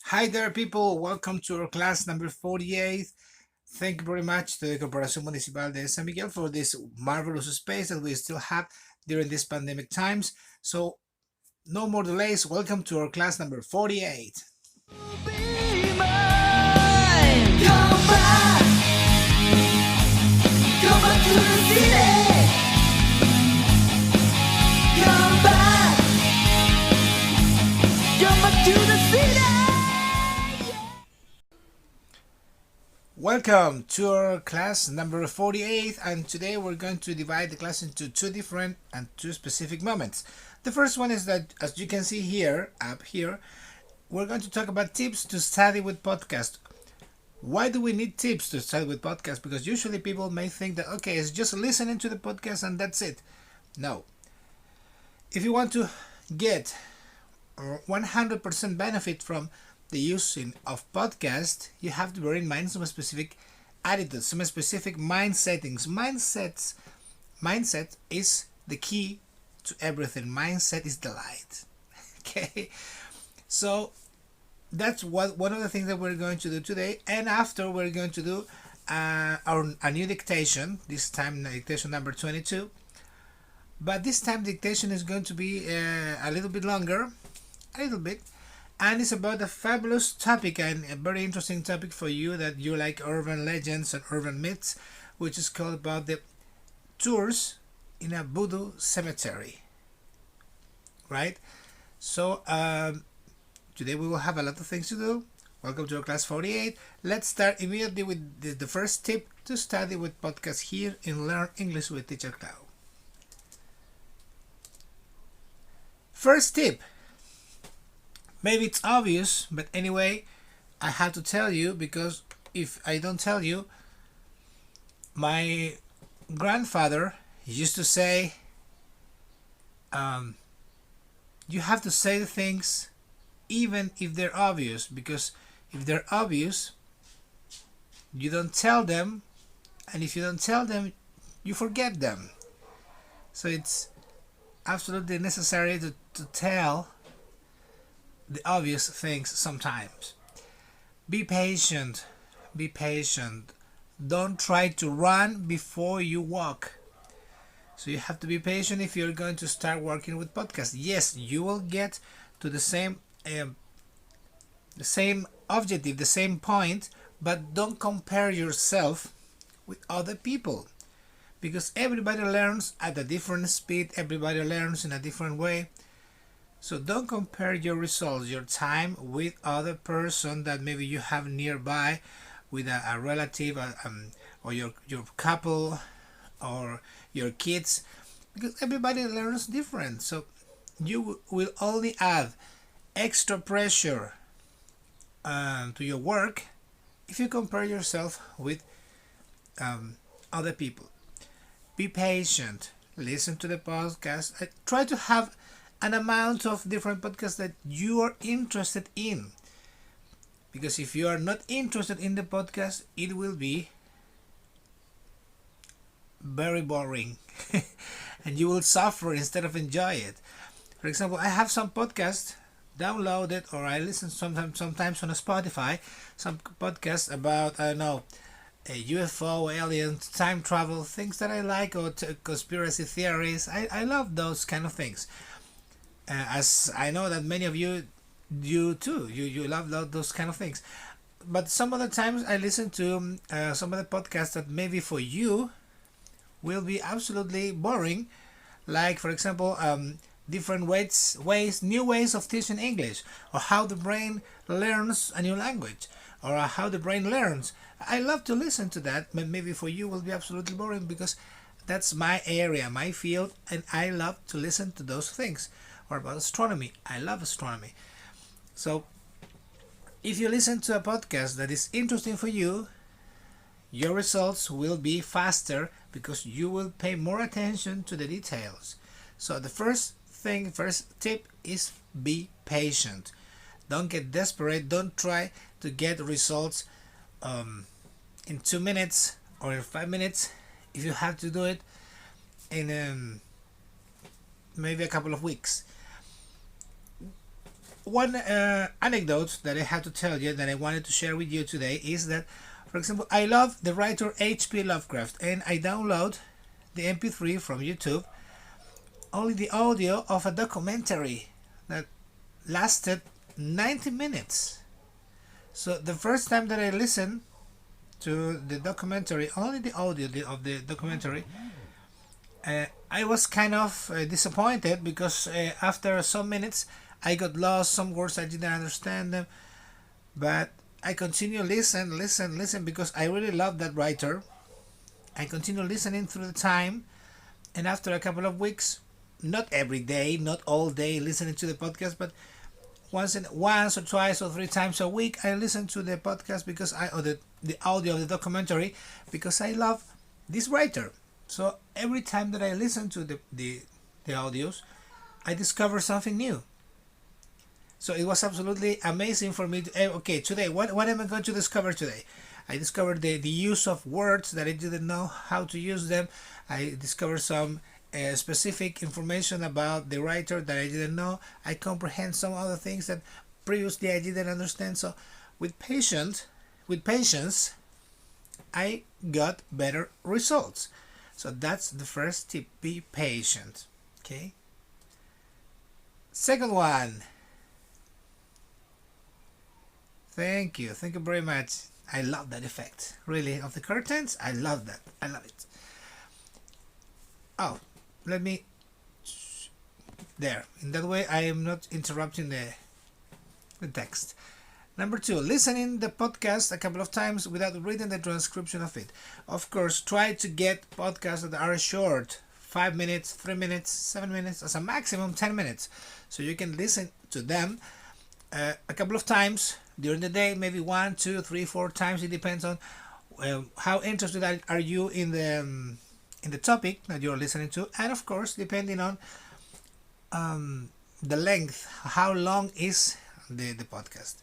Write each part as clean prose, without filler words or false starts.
Hi there, people. Welcome to our class number 48. Thank you very much to the Corporación Municipal de San Miguel for this marvelous space that we still have during these pandemic times. So, no more delays. Welcome to our class number 48. Be mine. Come back to the city. Come back to the city. Welcome to our class number 48, and today we're going to divide the class into two different and two specific moments. The first one is that, as you can see here, up here, we're going to talk about tips to study with podcast. Why do we need tips to study with podcast? Because usually people may think that, okay, it's just listening to the podcast and that's it. No. If you want to get 100% benefit from the using of podcast, you have to bear in mind some specific attitudes, some specific mind settings. Mindset is the key to everything. Mindset is the light. Okay, so that's one of the things that we're going to do today. And after, we're going to do a new dictation. This time, dictation number 22. But this time, dictation is going to be a little bit longer, a little bit. And it's about a fabulous topic and a very interesting topic for you that you like urban legends and urban myths, which is called about the tours in a voodoo cemetery. Right? So today we will have a lot of things to do. Welcome to our class 48. Let's start immediately with the first tip to study with podcast here in Learn English with Teacher Clau. First tip. Maybe it's obvious, but anyway, I have to tell you, because if I don't tell you, my grandfather used to say, you have to say the things even if they're obvious, because if they're obvious, you don't tell them, and if you don't tell them, you forget them. So it's absolutely necessary to tell the obvious things sometimes. Be patient. Be patient. Don't try to run before you walk. So you have to be patient if you're going to start working with podcasts. Yes, you will get to the same objective, the same point, but don't compare yourself with other people, because everybody learns at a different speed. Everybody learns in a different way. So don't compare your results, your time, with other person that maybe you have nearby, with a relative, or your couple, or your kids, because everybody learns different. So you will only add extra pressure to your work if you compare yourself with other people. Be patient. Listen to the podcast. Try to have an amount of different podcasts that you are interested in, because if you are not interested in the podcast, it will be very boring and you will suffer instead of enjoy it. For example, I have some podcasts downloaded, or I listen sometimes on a Spotify, some podcasts about, I don't know, a UFO, aliens, time travel, things that I like, or conspiracy theories. I love those kind of things. As I know that many of you too, you love those kind of things. But some other times I listen to some of the podcasts that maybe for you will be absolutely boring, like, for example, different new ways of teaching English, or how the brain learns a new language, or how the brain learns. I love to listen to that, but maybe for you will be absolutely boring, because that's my area, my field, and I love to listen to those things. Or about astronomy. I love astronomy. So if you listen to a podcast that is interesting for you, your results will be faster, because you will pay more attention to the details. So the first tip is be patient. Don't get desperate. Don't try to get results in 2 minutes or in 5 minutes. If you have to do it in maybe a couple of weeks. one anecdote that I have to tell you that I wanted to share with you today is that, for example, I love the writer H.P. Lovecraft, and I download the MP3 from YouTube, only the audio of a documentary that lasted 90 minutes. So the first time that I listened to the documentary, only the audio of the documentary, I was kind of disappointed because after some minutes I got lost. Some words I didn't understand them, but I continue listen because I really love that writer. I continue listening through the time, and after a couple of weeks, not every day, not all day listening to the podcast, but once or twice or three times a week I listen to the podcast because the audio of the documentary, because I love this writer. So every time that I listen to the audios, I discover something new. So it was absolutely amazing for me to, okay, today, what am I going to discover today? I discovered the use of words that I didn't know how to use them. I discovered some specific information about the writer that I didn't know. I comprehend some other things that previously I didn't understand. So with patience, I got better results. So that's the first tip: be patient. Okay. Second one. Thank you very much. I love that effect, really, of the curtains. I love that. I love it. Oh, let me there. In that way I am not interrupting the text. Number 2, listening the podcast a couple of times without reading the transcription of it. Of course, try to get podcasts that are short, 5 minutes, 3 minutes, 7 minutes, as a maximum 10 minutes, so you can listen to them a couple of times during the day, maybe 1, 2, 3, 4 times. It depends on how interested are you in the topic that you're listening to, and of course depending on the length, how long is the podcast.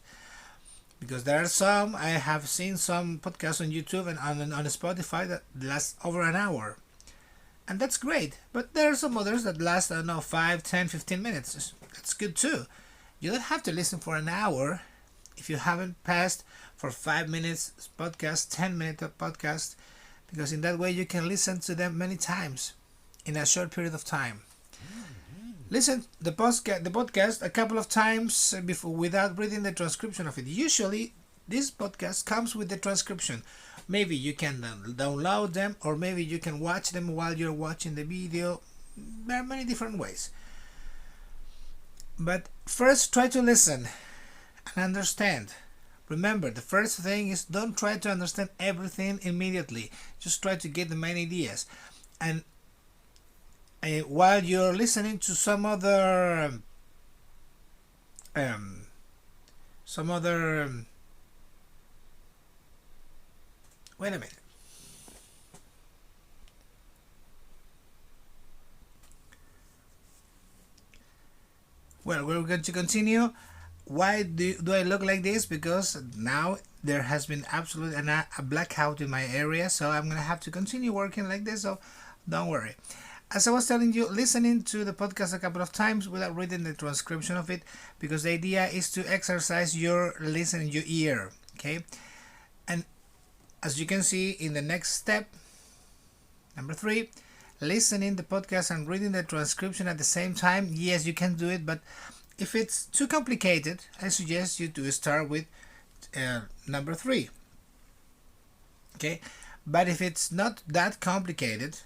Because there are some, I have seen some podcasts on YouTube and on Spotify that last over an hour, and that's great. But there are some others that last, I don't know, 5, 10, 15 minutes. That's good too. You don't have to listen for an hour if you haven't passed for 5 minutes podcast, 10 minute podcast, because in that way you can listen to them many times in a short period of time. Listen the podcast a couple of times before without reading the transcription of it. Usually this podcast comes with the transcription. Maybe you can download them, or maybe you can watch them while you're watching the video. There are many different ways. But first, try to listen and understand. Remember, the first thing is, don't try to understand everything immediately. Just try to get the main ideas. And while you're listening to some other wait a minute. Well, we're going to continue. Why do I look like this? Because now there has been absolutely a blackout in my area, so I'm gonna have to continue working like this, so don't worry. As I was telling you, listening to the podcast a couple of times without reading the transcription of it, because the idea is to exercise your listening, your ear, okay? And as you can see in the next step, number 3, listening the podcast and reading the transcription at the same time. Yes, you can do it, but if it's too complicated, I suggest you to start with number 3, okay? But if it's not that complicated,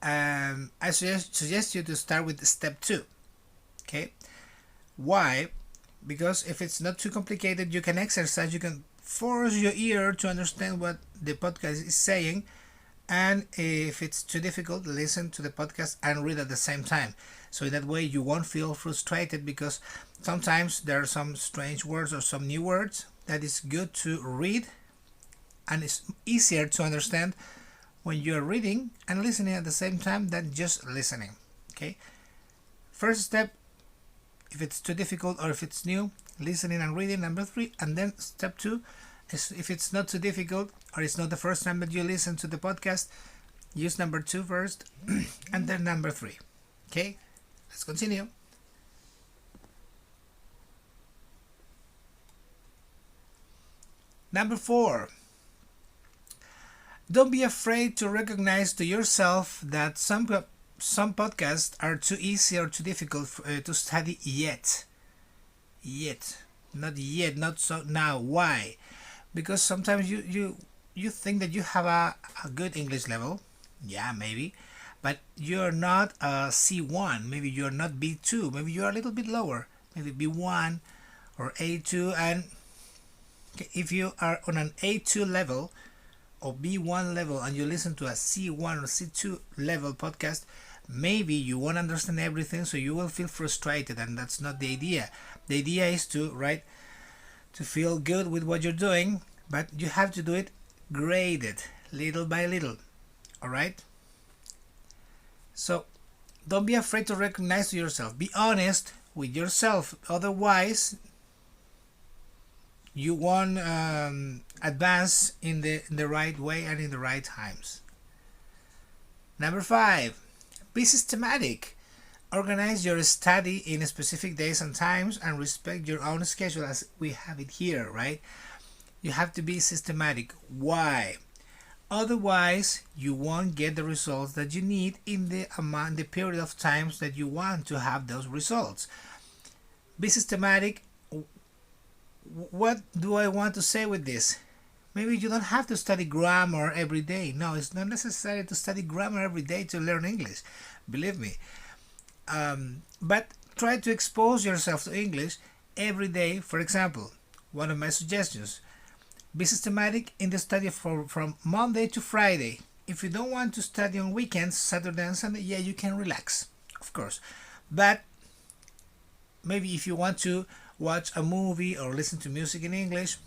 I suggest you to start with step 2, okay? Why? Because if it's not too complicated, you can exercise, you can force your ear to understand what the podcast is saying, and if it's too difficult, listen to the podcast and read at the same time. So that way you won't feel frustrated, because sometimes there are some strange words or some new words that is good to read, and it's easier to understand when you're reading and listening at the same time than just listening, okay? First step, if it's too difficult or if it's new, listening and reading, number 3. And then step 2 is, if it's not too difficult or it's not the first time that you listen to the podcast, use number 2 first and then number 3, okay? Let's continue. Number 4, don't be afraid to recognize to yourself that some podcasts are too easy or too difficult to study yet. Not yet, not so now. Why? Because sometimes you think that you have a good English level. Yeah, maybe. But you're not a C1. Maybe you're not B2. Maybe you're a little bit lower. Maybe B1 or A2. And if you are on an A2 level or B1 level and you listen to a C1 or C2 level podcast, maybe you won't understand everything, so you will feel frustrated, and that's not the idea. The idea is to feel good with what you're doing, but you have to do it graded, little by little. All right? So don't be afraid to recognize to yourself. Be honest with yourself. Otherwise, you won't advance in the right way and in the right times. Number 5, be systematic. Organize your study in specific days and times and respect your own schedule as we have it here, right? You have to be systematic. Why? Otherwise, you won't get the results that you need in the period of times that you want to have those results. Be systematic. What do I want to say with this? Maybe you don't have to study grammar every day. No, it's not necessary to study grammar every day to learn English. Believe me. But try to expose yourself to English every day. For example, one of my suggestions, be systematic in the study from Monday to Friday. If you don't want to study on weekends, Saturday and Sunday, yeah, you can relax, of course. But maybe if you want to watch a movie or listen to music in English,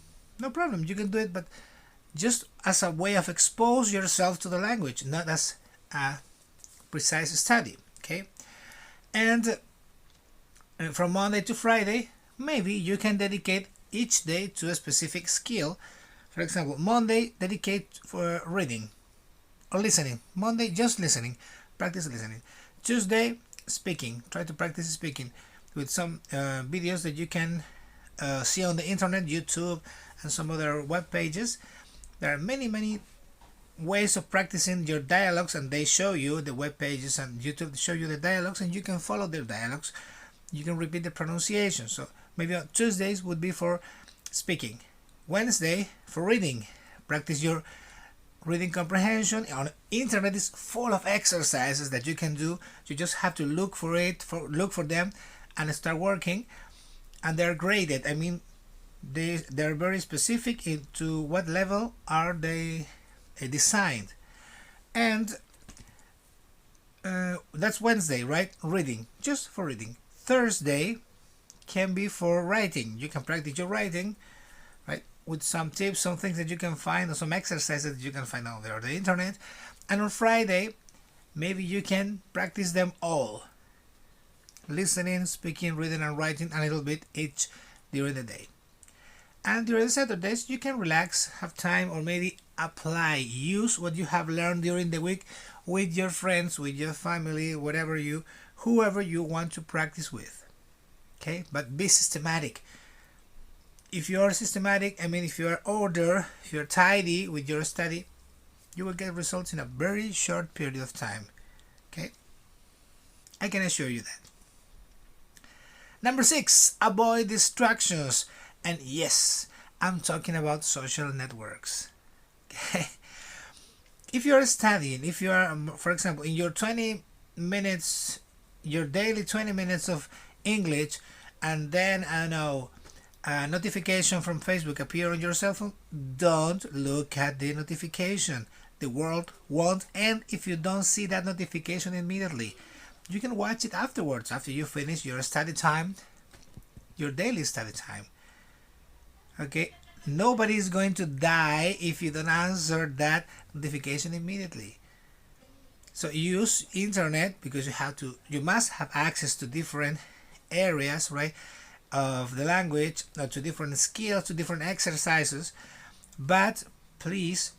no problem, you can do it, but just as a way of expose yourself to the language, not as a precise study, okay? And from Monday to Friday, maybe you can dedicate each day to a specific skill. For example, Monday, dedicate for reading or listening. Monday, just listening, practice listening. Tuesday, speaking. Try to practice speaking with some videos that you can see on the internet, YouTube, and some other web pages. There are many ways of practicing your dialogues, and they show you the web pages and YouTube show you the dialogues, and you can follow their dialogues. You can repeat the pronunciation. So maybe on Tuesdays would be for speaking, Wednesday for reading. Practice your reading comprehension. On internet is full of exercises that you can do. You just have to look for them and start working, and they're graded. I mean, they're very specific to what level are they designed. And that's Wednesday, right? Reading, just for reading. Thursday can be for writing. You can practice your writing, right, with some tips, some things that you can find, or some exercises that you can find out there on the internet. And on Friday, maybe you can practice them all: listening, speaking, reading, and writing a little bit each during the day. And during the Saturdays, you can relax, have time, or maybe use what you have learned during the week with your friends, with your family, whoever you want to practice with. Okay, but be systematic. If you are systematic, if you are order, if you're tidy with your study, you will get results in a very short period of time. Okay, I can assure you that. Number 6, avoid distractions. And yes, I'm talking about social networks. Okay? If you're studying, if you are, for example, in your 20 minutes, your daily 20 minutes of English, and then a notification from Facebook appear on your cell phone, don't look at the notification. The world won't end if you don't see that notification immediately. You can watch it afterwards, after you finish your study time, your daily study time. Okay, nobody is going to die if you don't answer that notification immediately. So use internet, because you must have access to different areas, right, of the language, to different skills, to different exercises. But please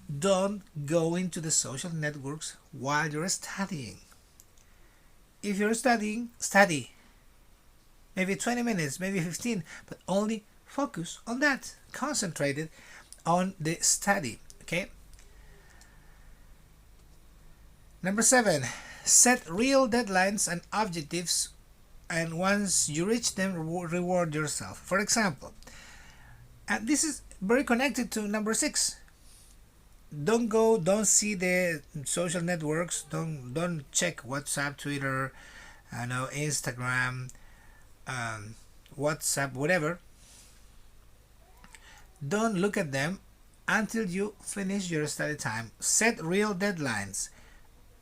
don't go into the social networks while you're studying. If you're studying, study. Maybe 20 minutes, maybe 15, but only focus on that, concentrated on the study. Okay. Number 7, set real deadlines and objectives, and once you reach them, reward yourself. For example, and this is very connected to number 6. Don't see the social networks. Don't check WhatsApp, Twitter, Instagram, WhatsApp, whatever. Don't look at them until you finish your study time. Set real deadlines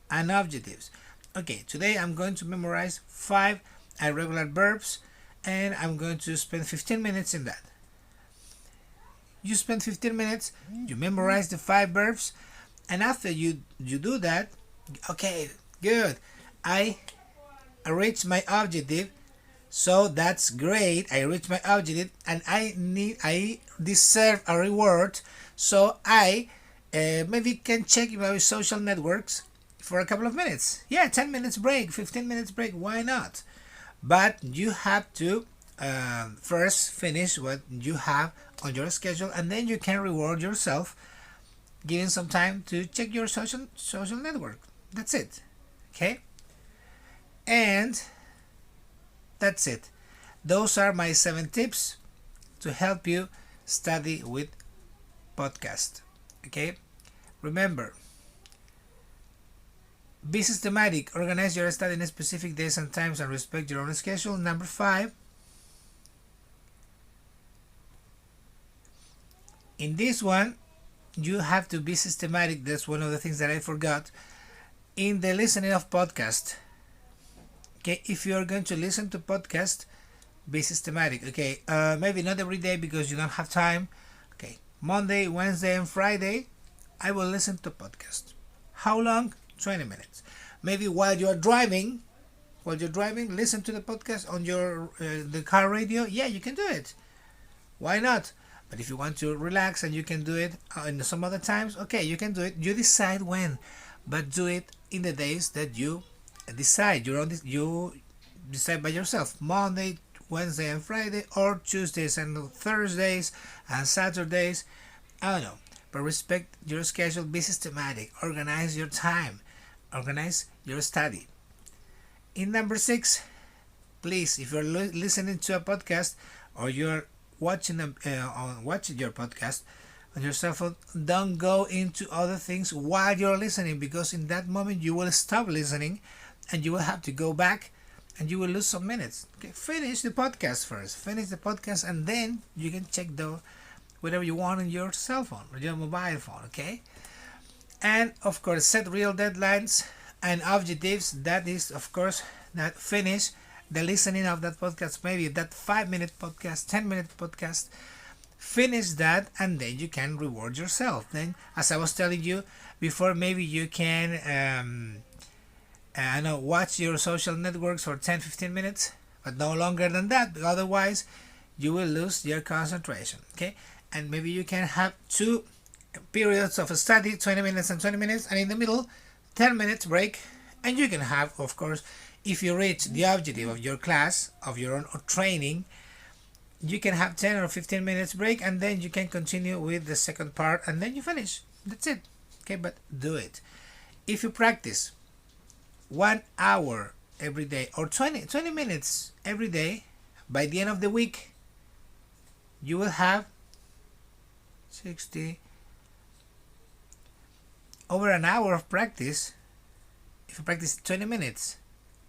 and objectives. Okay, today I'm going to memorize 5 irregular verbs, and I'm going to spend 15 minutes in that. You spend 15 minutes, you memorize the 5 verbs, and after you do that, okay, good, I reached my objective, so that's great. I reached my objective, and I deserve a reward, so I maybe can check my social networks for a couple of minutes. Yeah, 10 minutes break, 15 minutes break, why not? But you have to first finish what you have on your schedule, and then you can reward yourself giving some time to check your social network. That's it. Okay, and that's it. Those are my 7 tips to help you study with podcast. Okay, remember, be systematic. Organize your study in specific days and times, and respect your own schedule. Number 5, in this one, you have to be systematic. That's one of the things that I forgot in the listening of podcast. Okay, if you are going to listen to podcast, be systematic. Okay, maybe not every day because you don't have time. Okay, Monday, Wednesday, and Friday, I will listen to podcast. How long? 20 minutes. Maybe while you're driving, listen to the podcast on your the car radio. Yeah, you can do it. Why not? But if you want to relax and you can do it in some other times, okay, you can do it. You decide when, but do it in the days that you decide. You decide by yourself. Monday, Wednesday, and Friday, or Tuesdays and Thursdays and Saturdays. I don't know. But respect your schedule. Be systematic. Organize your time. Organize your study. In number 6, please, if you're listening to a podcast or you're watching your podcast on your cell phone, don't go into other things while you're listening, because in that moment you will stop listening and you will have to go back and you will lose some minutes. Okay, finish the podcast first. Finish the podcast, and then you can check whatever you want on your cell phone or your mobile phone. Okay, and of course set real deadlines and objectives. That is, of course, that finish the listening of that podcast, maybe that 5-minute podcast, 10-minute podcast. Finish that, and then you can reward yourself. Then, as I was telling you before, maybe you can watch your social networks for 10-15 minutes, but no longer than that. Otherwise, you will lose your concentration. Okay, and maybe you can have 2 periods of study, 20 minutes and 20 minutes, and in the middle, 10 minutes break. And you can have, of course, if you reach the objective of your class, of your own training, you can have 10 or 15 minutes break, and then you can continue with the second part, and then you finish. That's it. Okay, but do it. If you practice 1 hour every day or 20 minutes every day, by the end of the week, you will have 60 over an hour of practice. If you practice 20 minutes,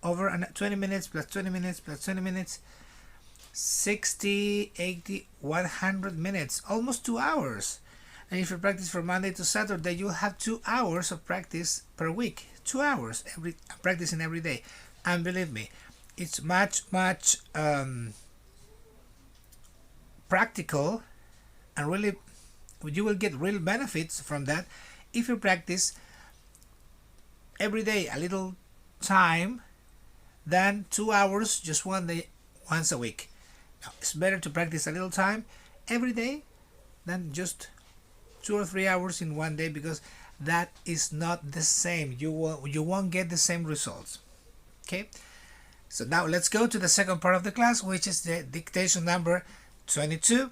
over 20 minutes plus 20 minutes plus 20 minutes, 60, 80, 100 minutes, almost 2 hours. And if you practice from Monday to Saturday, you'll have 2 hours of practice per week. 2 hours practicing every day. And believe me, it's much practical, and really you will get real benefits from that if you practice every day a little time than 2 hours just one day, once a week. Now, it's better to practice a little time every day than just 2 or 3 hours in one day, because that is not the same. You won't get the same results. Okay, so now let's go to the second part of the class, which is the dictation number 22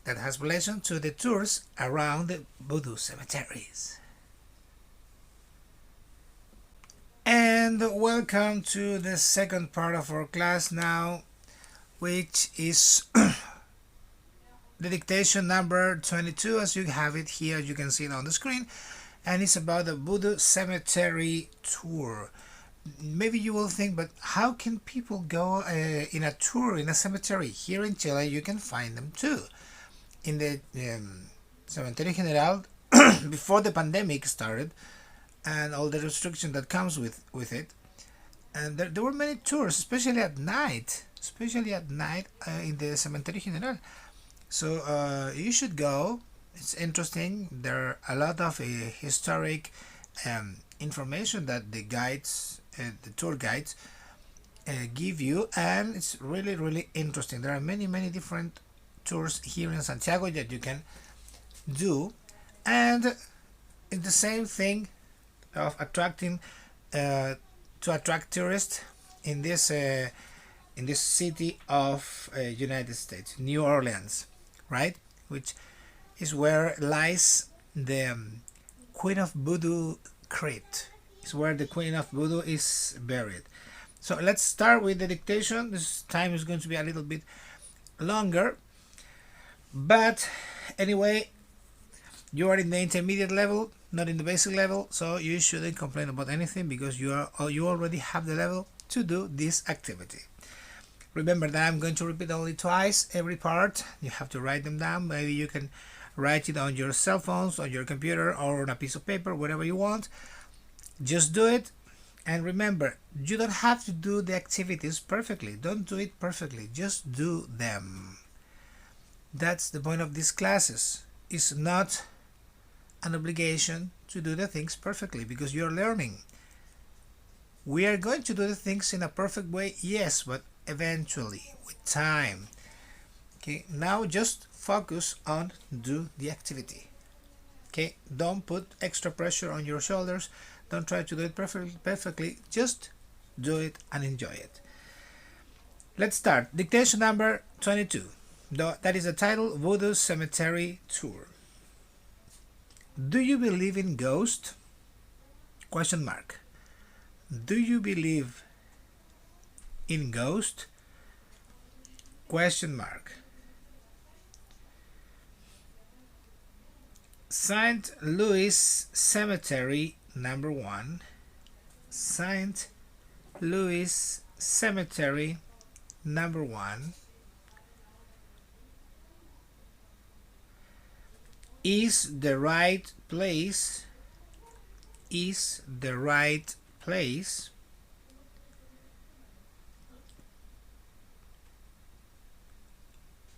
that has relation to the tours around the voodoo cemeteries. And welcome to the second part of our class now, which is the dictation number 22, as you have it here. You can see it on the screen, and it's about the voodoo cemetery tour. Maybe you will think, but how can people go in a tour in a cemetery? Here in Chile you can find them too. In the Cementerio General, before the pandemic started and all the restriction that comes with it, and there were many tours, especially at night in the Cementerio General. So you should go. It's interesting. There are a lot of historic information that the guides, the tour guides, give you, and it's really interesting. There are many different tours here in Santiago that you can do, and it's the same thing of attracting to attract tourists in this city of United States, New Orleans, right? Which is where lies the Queen of Voodoo crypt. It's where the Queen of Voodoo is buried. So let's start with the dictation. This time is going to be a little bit longer, but anyway, you are in the intermediate level, not in the basic level, so you shouldn't complain about anything because you already have the level to do this activity. Remember that I'm going to repeat only twice every part. You have to write them down. Maybe you can write it on your cell phones, on your computer, or on a piece of paper, whatever you want. Just do it. And remember, you don't have to do the activities perfectly. Don't do it perfectly. Just do them. That's the point of these classes. It's not an obligation to do the things perfectly because you're learning. We are going to do the things in a perfect way, yes, but eventually, with time. Okay, now just focus on do the activity. Okay, don't put extra pressure on your shoulders. Don't try to do it perfectly. Just do it and enjoy it. Let's start. Dictation number 22. That is the title, Voodoo Cemetery Tour. Do you believe in ghosts? Question mark. Do you believe in ghosts? Question mark. St. Louis Cemetery number 1. St. Louis Cemetery number 1 is the right place,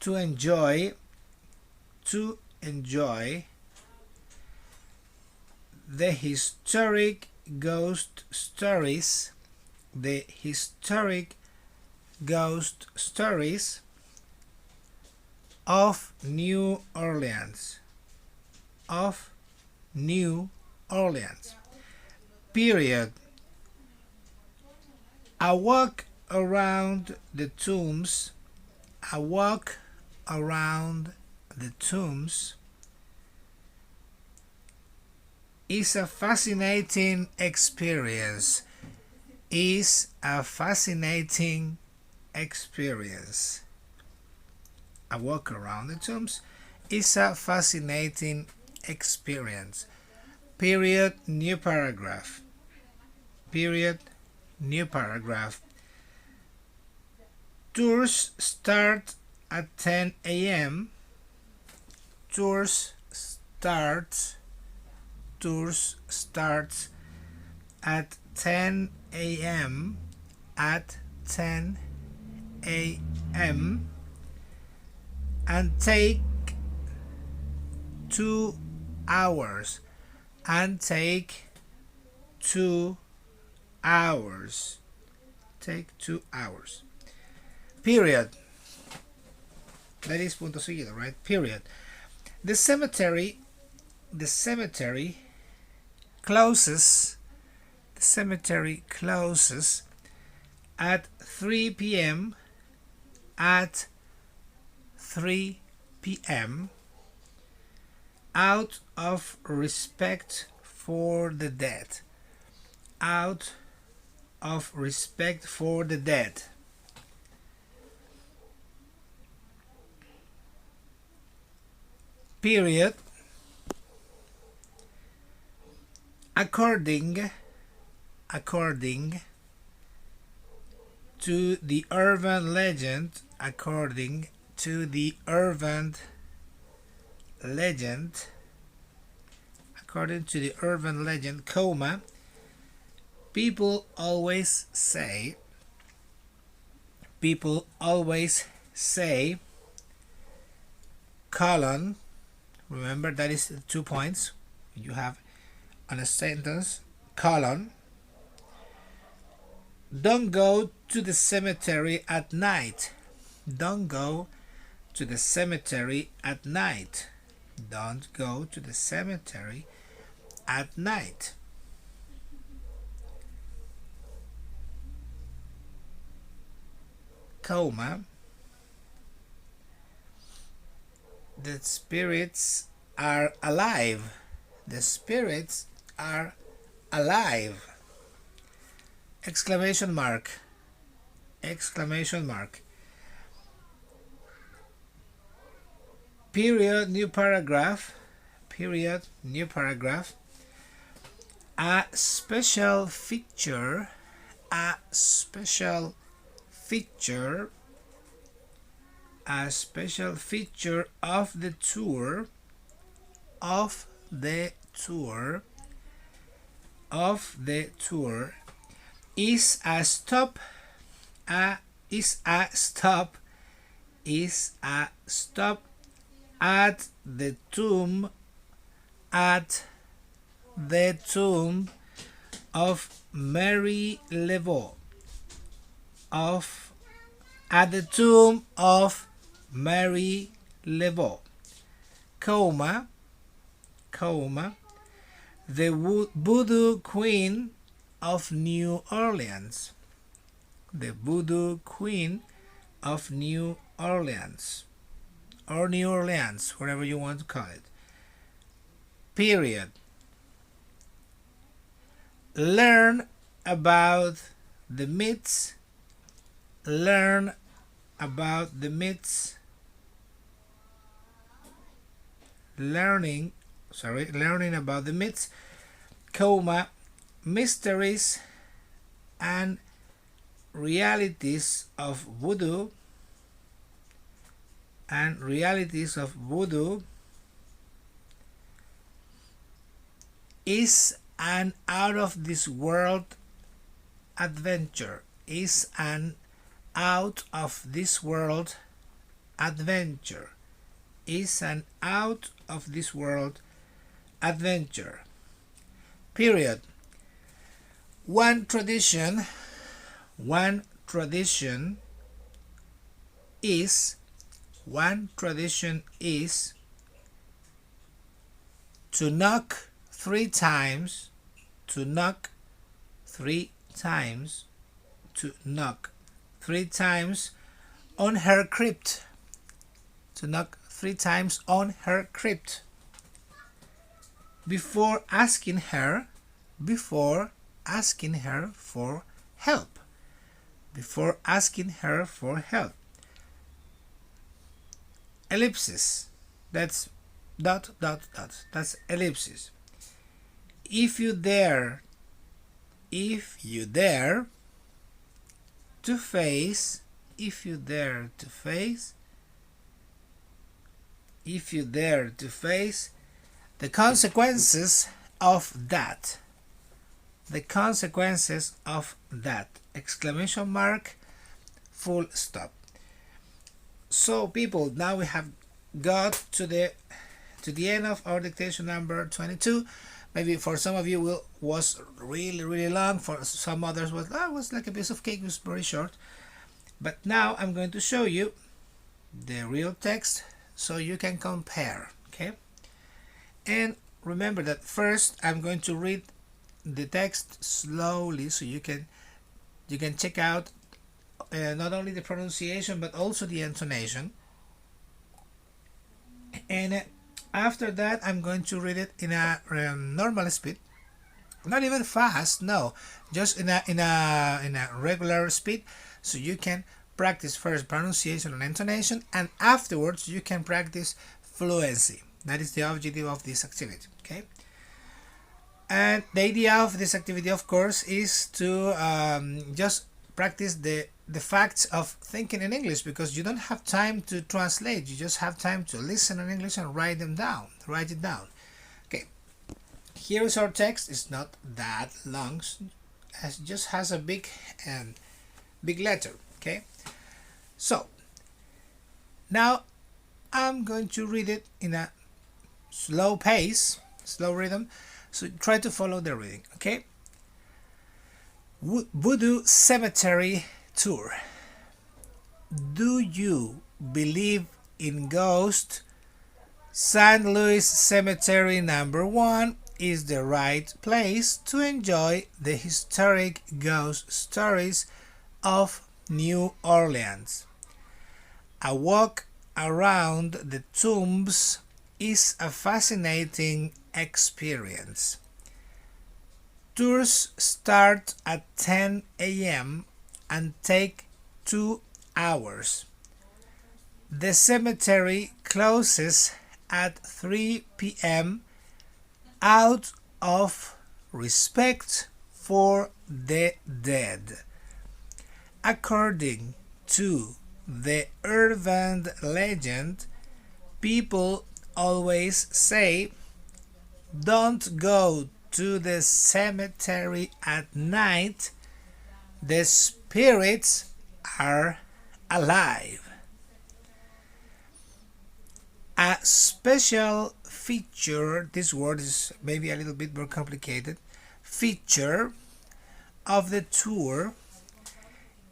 to enjoy the historic ghost stories, of New Orleans. Period. A walk around the tombs is a fascinating experience. A walk around the tombs is a fascinating experience. Period. New paragraph. Tours start at 10 a.m. Tours starts at 10 a.m. And take 2 hours. Take 2 hours. Period. That is punto seguido, right? Period. The cemetery closes at 3 p.m. 3 p.m. out of respect for the dead. Out of respect for the dead. Period. According to the urban legend, according to the urban legend, according to the urban legend, comma, people always say, colon, remember that is 2 points you have on a sentence, colon, don't go to the cemetery at night. Don't go to the cemetery at night. Don't go to the cemetery at night. Comma. The spirits are alive. The spirits are alive. Exclamation mark. Exclamation mark. Period, new paragraph. Period, new paragraph. A special feature. A special feature. A special feature of the tour. Of the tour. Of the tour. Is a stop at the tomb of Mary Laveau, at the tomb of Mary Laveau, comma, the Voodoo Queen of New Orleans. The Voodoo Queen of New Orleans. Or New Orleans, whatever you want to call it. Period. Learn about the myths. Learn about the myths. Learning about the myths, comma, mysteries and realities of voodoo is an out of this world adventure. Is an out of this world adventure. Is an out of this world adventure. Period. One tradition is to knock 3 times, to knock 3 times on her crypt. To knock 3 times on her crypt. Before asking her for help. Before asking her for help. Ellipsis. That's ... That's ellipsis. If you dare to face the consequences of that. Exclamation mark, full stop. So people, now we have got to the end of our dictation number 22. Maybe for some of you was really long. For some others was like a piece of cake. It was very short. But now I'm going to show you the real text so you can compare. Okay. And remember that first I'm going to read the text slowly so you can check out not only the pronunciation but also the intonation. And after that, I'm going to read it in a normal speed, not even fast, no, just in a regular speed, so you can practice first pronunciation and intonation, and afterwards you can practice fluency. That is the objective of this activity. Okay. And the idea of this activity, of course, is to just practice the facts of thinking in English, because you don't have time to translate. You just have time to listen in English and write them down. Write it down. Okay. Here is our text. It's not that long. It just has a big letter. Okay. So now I'm going to read it in a slow pace, slow rhythm. So try to follow the reading. Okay. Voodoo Cemetery Tour. Do you believe in ghosts? St. Louis Cemetery number 1 is the right place to enjoy the historic ghost stories of New Orleans. A walk around the tombs is a fascinating experience. Tours start at 10 a.m. and take 2 hours. The cemetery closes at 3 p.m. out of respect for the dead. According to the urban legend, people always say, "Don't go to the cemetery at night. The spirits are alive." A special feature, this word is maybe a little bit more complicated, feature of the tour,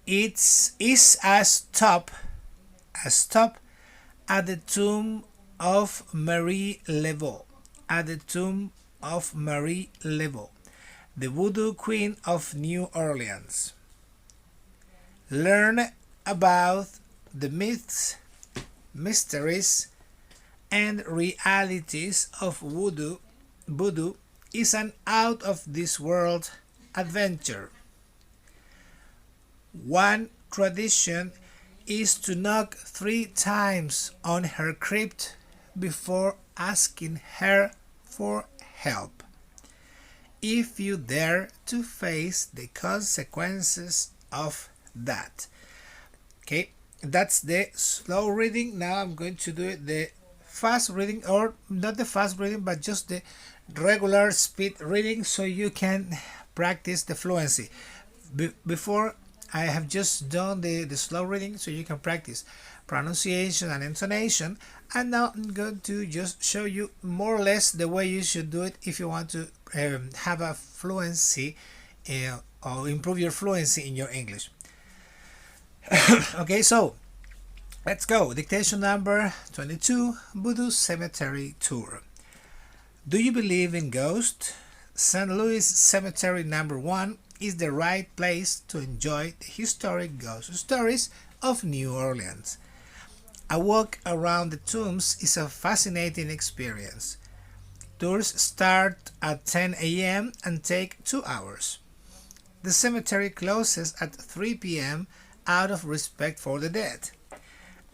is a stop at the tomb of Marie Laveau, the Voodoo Queen of New Orleans. Learn about the myths, mysteries, and realities of voodoo. Voodoo is an out-of-this-world adventure. One tradition is to knock 3 times on her crypt before asking her for help. If you dare to face the consequences of that. Okay, that's the slow reading. Now I'm going to do it the fast reading, or not the fast reading, but just the regular speed reading, so you can practice the fluency. Before, I have just done the slow reading, so you can practice pronunciation and intonation, and now I'm going to just show you more or less the way you should do it if you want to have a fluency or improve your fluency in your English. Okay, so let's go. Dictation number 22, Voodoo Cemetery Tour. Do you believe in ghosts? St. Louis Cemetery number 1 is the right place to enjoy the historic ghost stories of New Orleans. A walk around the tombs is a fascinating experience. Tours start at 10 a.m. and take 2 hours. The cemetery closes at 3 p.m. out of respect for the dead.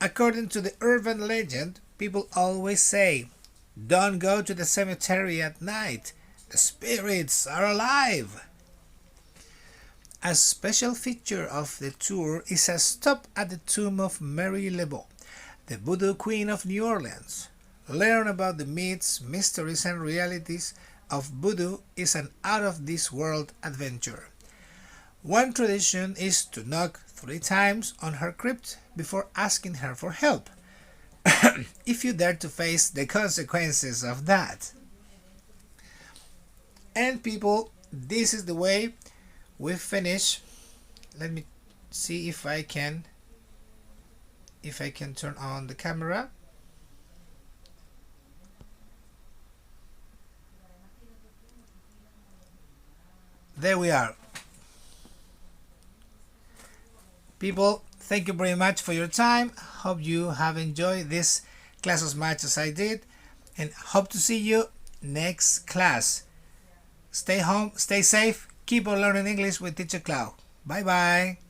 According to the urban legend, people always say, "Don't go to the cemetery at night. The spirits are alive." A special feature of the tour is a stop at the tomb of Marie Laveau, the Voodoo Queen of New Orleans. Learn about the myths, mysteries, and realities of voodoo is an out-of-this-world adventure. One tradition is to knock 3 times on her crypt before asking her for help. If you dare to face the consequences of that. And people, this is the way we finish. Let me see if I can turn on the camera. There we are. People, thank you very much for your time. Hope you have enjoyed this class as much as I did, and hope to see you next class. Stay home, stay safe, keep on learning English with Teacher Cloud. Bye bye.